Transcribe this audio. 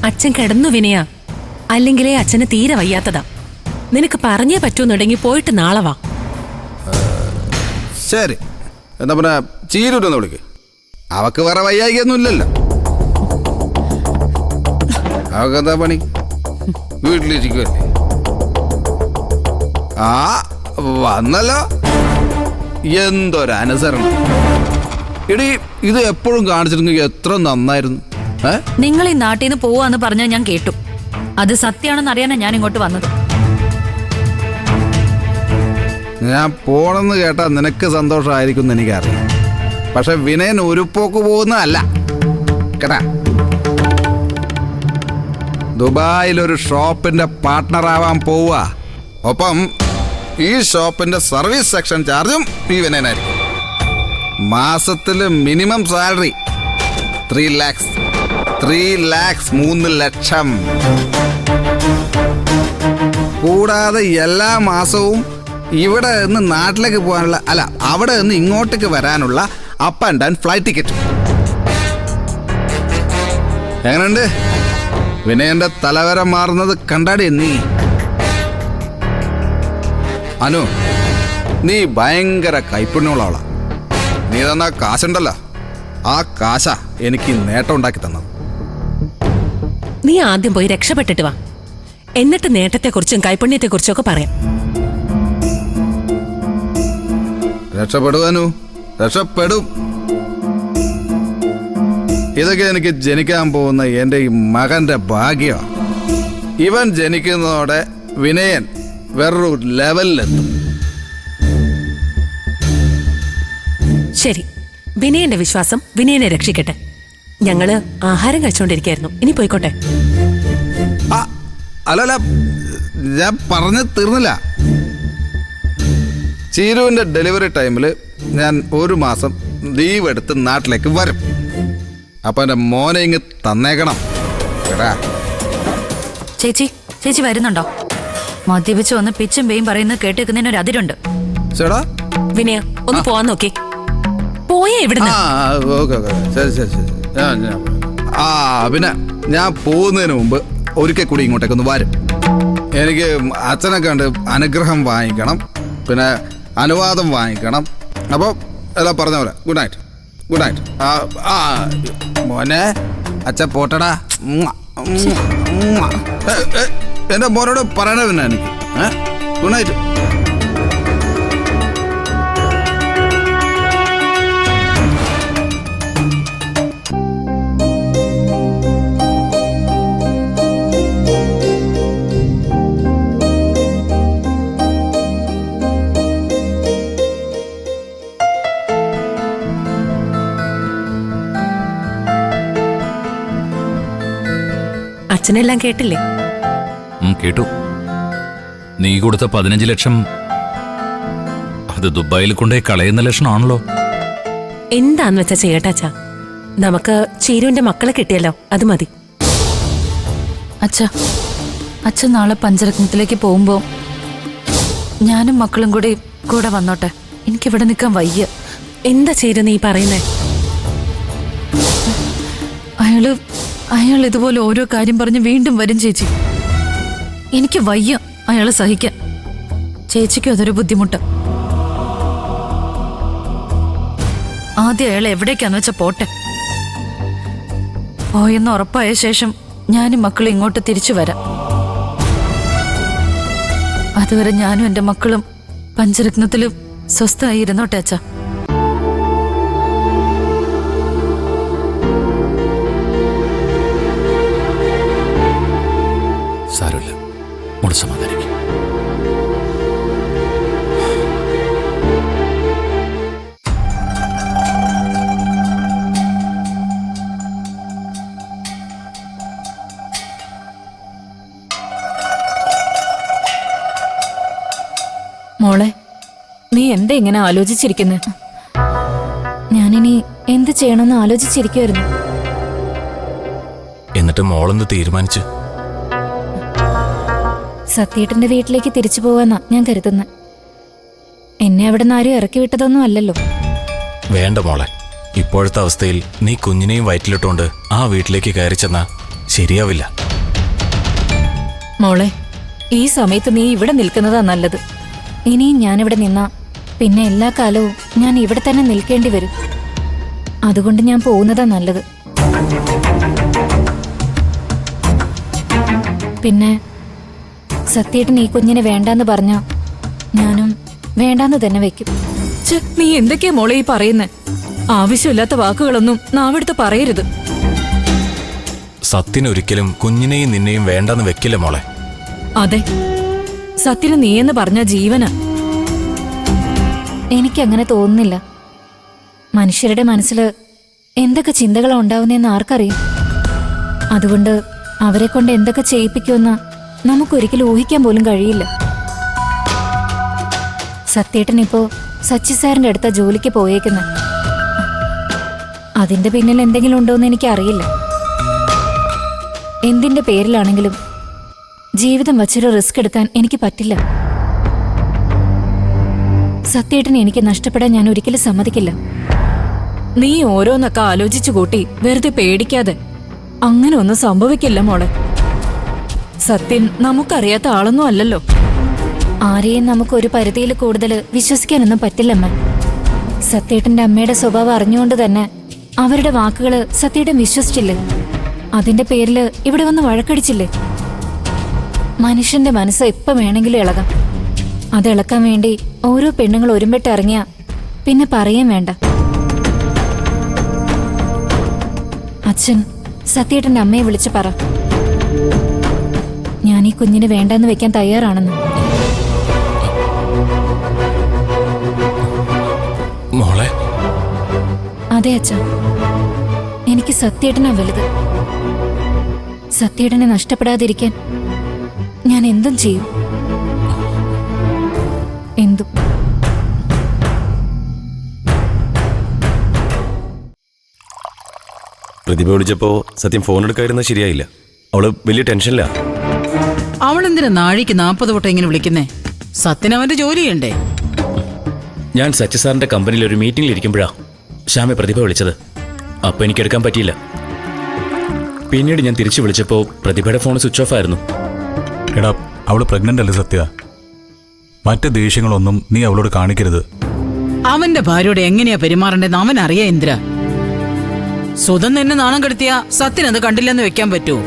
അച്ഛൻ കിടന്നു വിനയാ, അല്ലെങ്കിലേ അച്ഛന് തീരെ വയ്യാത്തതാ. നിനക്ക് പറഞ്ഞേ പറ്റൂന്നുണ്ടെങ്കിൽ പോയിട്ട് നാളെ വാ. ശരി, എന്താ പറഞ്ഞ ചീരൂരൊന്ന് വിളിക്ക്. അവക്ക് വേറെ വയ്യായികൊന്നും ഇല്ലല്ലോ. അവക്കെന്താ പണി? വീട്ടിലിരിക്കുവല്ലേ. ആ വന്നല്ലോ, എന്തൊരനുസരണം. എടീ, ഇത് എപ്പോഴും കാണിച്ചിരുന്നെങ്കിൽ എത്ര നന്നായിരുന്നു. നിങ്ങൾ ഈ നാട്ടിൽ നിന്ന് പോവാന്ന് പറഞ്ഞാൽ ഞാൻ കേട്ടു. അത് സത്യമാണെന്ന് അറിയാനാ ഞാൻ ഇങ്ങോട്ട് വന്നത്. ഞാൻ പോണെന്ന് കേട്ടാ നിനക്ക് സന്തോഷമായിരിക്കും എന്ന് എനിക്കറിയാം. പക്ഷെ വിനയൻ ഒരു പോക്ക് പോകുന്നതല്ല കേട്ടാ. ദുബായിലൊരു ഷോപ്പിന്റെ പാർട്ട്ണറാവാൻ പോവുക. ഒപ്പം ഈ ഷോപ്പിന്റെ സർവീസ് സെക്ഷൻ ചാർജും ഈ വിനയനായിരിക്കും. മാസത്തില് മിനിമം സാലറി 3 lakhs. 3 ലക്ഷം. കൂടാതെ എല്ലാ മാസവും ഇവിടെ നിന്ന് നാട്ടിലേക്ക് പോകാനുള്ള, അല്ല അവിടെ നിന്ന് ഇങ്ങോട്ടേക്ക് വരാനുള്ള up and down flight ticket. എങ്ങനെയുണ്ട്? വിനയന്റെ തലവര മാറുന്നത് കണ്ടാടി നീ. അനു, നീ ഭയങ്കര കൈപ്പുണ്യമുള്ളവളാ. നീ തന്ന കാശുണ്ടല്ലോ, ആ കാശ എനിക്ക് നേട്ടം ഉണ്ടാക്കി തന്നത്. നീ ആദ്യം പോയി രക്ഷപ്പെട്ടിട്ട് വാ, എന്നിട്ട് നേട്ടത്തെക്കുറിച്ചും കൈപുണ്യത്തെക്കുറിച്ചും ഒക്കെ പറയാം. രക്ഷപ്പെടുവാനു, രക്ഷപ്പെടും. ഇതൊക്കെ എനിക്ക് ജനിക്കാൻ പോകുന്ന എൻ്റെ ഈ മകന്റെ ഭാഗ്യമാണ്. ഇവൻ ജനിക്കുന്നതോടെ വിനയൻ വേറൊരു ലെവലിലെത്തും. ശരി, വിനയന്റെ വിശ്വാസം വിനയനെ രക്ഷിക്കട്ടെ. ഞങ്ങള് ആഹാരം കഴിച്ചോണ്ടിരിക്കായിരുന്നു, ഇനി പോയിക്കോട്ടെ. അല്ലല്ല, ഞാൻ പറഞ്ഞു തീർന്നില്ല. ചീരുവിന്റെ ഡെലിവറി ടൈമിൽ ഞാൻ 1 മാസം ലീവ് എടുത്ത് നാട്ടിലേക്ക് വരും. അപ്പൊ എന്റെ മോനെ ഇങ്ങ് തന്നേക്കണം കേടാ. ചേച്ചി വരുന്നുണ്ടോ? മദ്യപിച്ച് വന്ന് പിച്ചും പേയും പറയുന്നത് കേട്ടേക്കുന്നതിന് ഒരു അതിരുണ്ട്. ചേടാ വിനയ, ഒന്ന് പോവാൻ നോക്കി. പോയാ ഇവിടുന്ന്. ശരി. പിന്നെ ഞാൻ പോകുന്നതിന് മുമ്പ് ഒരിക്കൽ കൂടി ഇങ്ങോട്ടേക്കൊന്ന് വരും. എനിക്ക് അച്ഛനെ കണ്ട് അനുഗ്രഹം വാങ്ങിക്കണം, പിന്നെ അനുവാദം വാങ്ങിക്കണം. അപ്പോൾ എല്ലാം പറഞ്ഞ പോലെ ഗുഡ് നൈറ്റ്. Good night. മോനെ, അച്ഛൻ പോട്ടടാ. എൻ്റെ മോനോട് പറയണ പിന്നെ എനിക്ക്. Good night. അച്ഛനെല്ലാം കേട്ടില്ലേ? കേട്ടു. നീ കൊടുത്ത 15 ലക്ഷം അത് ദുബായിൽ കൊണ്ടേ കളയുന്ന ലക്ഷണമാണല്ലോ. എന്താന്ന് വെച്ചാ ചെയ്യട്ടാച്ചാ, നമുക്ക് ചീരുവിന്റെ മക്കളെ കിട്ടിയല്ലോ, അത് മതി. അച്ഛൻ നാളെ പഞ്ചരത്നത്തിലേക്ക് പോകുമ്പോ ഞാനും മക്കളും കൂടെ വന്നോട്ടെ. എനിക്കിവിടെ നിൽക്കാൻ വയ്യ. എന്താ ചീരു നീ പറയുന്നേ? അയാൾ ഇതുപോലെ ഓരോ കാര്യം പറഞ്ഞ് വീണ്ടും വരും ചേച്ചി. എനിക്ക് വയ്യ അയാളെ സഹിക്കാൻ. ചേച്ചിക്കും അതൊരു ബുദ്ധിമുട്ട്. ആദ്യം അയാൾ എവിടേക്കാന്ന് വെച്ചാ പോട്ടെ. പോയെന്ന് ഉറപ്പായ ശേഷം ഞാനും മക്കളും ഇങ്ങോട്ട് തിരിച്ചു വരാം. അതുവരെ ഞാനും എൻ്റെ മക്കളും പഞ്ചരത്നത്തിലും സ്വസ്ഥമായി ഇരുന്നോട്ടെ അച്ഛാ. സാരമില്ല, മോള് സമാധാനിക്കും. മോളെ, നീ എന്താ ഇങ്ങനെ ആലോചിച്ചിരിക്കുന്നത്? ഞാനിനി എന്ത് ചെയ്യണമെന്ന് ആലോചിച്ചിരിക്കുമായിരുന്നു. എന്നിട്ട് മോളെന്ത് തീരുമാനിച്ചു? സത്യേട്ടന്റെ വീട്ടിലേക്ക് തിരിച്ചു പോവാന്നാ ഞാൻ കരുതുന്നത്. എന്നെ അവിടെ നിന്ന് ആരും ഇറക്കി വിട്ടതൊന്നും അല്ലല്ലോ. വേണ്ട മോളെ, ഇപ്പോഴത്തെ അവസ്ഥയിൽ നീ കുഞ്ഞിനെയും വയറ്റിലിട്ടുകൊണ്ട് ആ വീട്ടിലേക്ക് കയറി ചെന്നാ ശരിയാവില്ല. മോളെ, ഈ സമയത്ത് നീ ഇവിടെ നിൽക്കുന്നതാ നല്ലത്. ഇനിയും ഞാനിവിടെ നിന്നാ പിന്നെ എല്ലാ കാലവും ഞാൻ ഇവിടെ തന്നെ നിൽക്കേണ്ടി വരും. അതുകൊണ്ട് ഞാൻ പോകുന്നതാ നല്ലത്. പിന്നെ സത്യേട്ടൻ ഈ കുഞ്ഞിനെ വേണ്ടാന്ന് പറഞ്ഞാ ഞാനും വേണ്ടാന്ന് തന്നെ വെക്കും. ഛെ, നീ എന്തൊക്കെയാ മോളെ ഈ പറയുന്നേ? ആവശ്യമില്ലാത്ത വാക്കുകളൊന്നും നാവെടുത്ത് പറയരുത്. സത്യനൊരിക്കലും കുഞ്ഞിനെയും നിന്നെയും വേണ്ടെന്ന് വെക്കില്ല മോളെ. അതെ, സത്യന് നീയെന്ന് പറഞ്ഞ ജീവനാ. എനിക്കങ്ങനെ തോന്നുന്നില്ല. മനുഷ്യരുടെ മനസ്സിൽ എന്തൊക്കെ ചിന്തകളാ ഉണ്ടാവുന്നതെന്ന് ആർക്കറിയാം. അതുകൊണ്ട് അവരെ കൊണ്ട് എന്തൊക്കെ ചെയ്യിപ്പിക്കുമെന്ന് നമുക്കൊരിക്കലും ഊഹിക്കാൻ പോലും കഴിയില്ല. സത്യേട്ടനിപ്പോ സച്ചി സാറിന്റെ അടുത്ത ജോലിക്ക് പോയേക്കുന്നെ. അതിന്റെ പിന്നിൽ എന്തെങ്കിലും ഉണ്ടോയെന്ന് എനിക്കറിയില്ല. എന്തിന്റെ പേരിലാണെങ്കിലും ജീവിതം വച്ചൊരു റിസ്ക് എടുക്കാൻ എനിക്ക് പറ്റില്ല. സത്യേട്ടനെ എനിക്ക് നഷ്ടപ്പെടാൻ ഞാൻ ഒരിക്കലും സമ്മതിക്കില്ല. നീ ഓരോന്നൊക്കെ ആലോചിച്ചു കൂട്ടി വെറുതെ പേടിക്കാതെ. അങ്ങനെ ഒന്നും സംഭവിക്കില്ല മോളെ. സത്യൻ നമുക്കറിയാത്ത ആളൊന്നും അല്ലല്ലോ. ആരെയും നമുക്ക് ഒരു പരിധിയിൽ കൂടുതൽ വിശ്വസിക്കാനൊന്നും പറ്റില്ലമ്മ. സത്യേട്ടന്റെ അമ്മയുടെ സ്വഭാവം അറിഞ്ഞുകൊണ്ട് തന്നെ അവരുടെ വാക്കുകള് സത്യേട്ടൻ വിശ്വസിച്ചില്ലേ? അതിന്റെ പേരില് ഇവിടെ വന്ന് വഴക്കടിച്ചില്ലേ? മനുഷ്യന്റെ മനസ്സ് എപ്പം വേണമെങ്കിലും ഇളകാം. അത് ഇളക്കാൻ വേണ്ടി ഓരോ പെണ്ണുങ്ങൾ ഒരുമ്പിട്ട് ഇറങ്ങിയ പിന്നെ പറയാൻ വേണ്ട. അച്ഛൻ സത്യേട്ടന്റെ അമ്മയെ വിളിച്ച് പറ, ഞാൻ ഈ കുഞ്ഞിനെ വേണ്ടെന്ന് വെക്കാൻ തയ്യാറാണെന്ന്. മോളെ, അതെ അച്ഛൻ, എനിക്ക് സത്യേട്ടനാ വലുത്. സത്യേട്ടനെ നഷ്ടപ്പെടാതിരിക്കാൻ ഞാൻ എന്തും ചെയ്യും. എന്തും. പ്രതിഭ വിളിച്ചപ്പോ സത്യം ഫോൺ എടുക്കാതിരുന്ന ശരിയായില്ല. അവള് വലിയ ടെൻഷനിലാ. അവളെന്തിനാ നാഴിക്ക് 40 വട്ടം ഇങ്ങനെ വിളിക്കുന്നേ? സത്യന് അവന്റെ ജോലി ചെയ്യണ്ടേ? ഞാൻ സച്ചി സാറിന്റെ കമ്പനിയിൽ ഒരു മീറ്റിംഗിൽ ഇരിക്കുമ്പോഴാ ശ്യാമെ പ്രതിഭ വിളിച്ചത്. അപ്പൊ എനിക്ക് എടുക്കാൻ പറ്റിയില്ല. പിന്നീട് ഞാൻ തിരിച്ചു വിളിച്ചപ്പോൾ പ്രതിഭയുടെ ഫോൺ സ്വിച്ച് ഓഫ് ആയിരുന്നു. എടാ, അവള് പ്രഗ്നന്റ് അല്ലേ സത്യ? മറ്റ് ദേഷ്യങ്ങളൊന്നും നീ അവളോട് കാണിക്കരുത്. അവന്റെ ഭാര്യയോട് എങ്ങനെയാ പെരുമാറേണ്ടതെന്ന് അവൻ അറിയാ. ഇന്ദ്ര, സ്വതം തന്നെ നാണം കെടുത്തിയ സത്യനത് കണ്ടില്ലെന്ന് വെക്കാൻ പറ്റുമോ?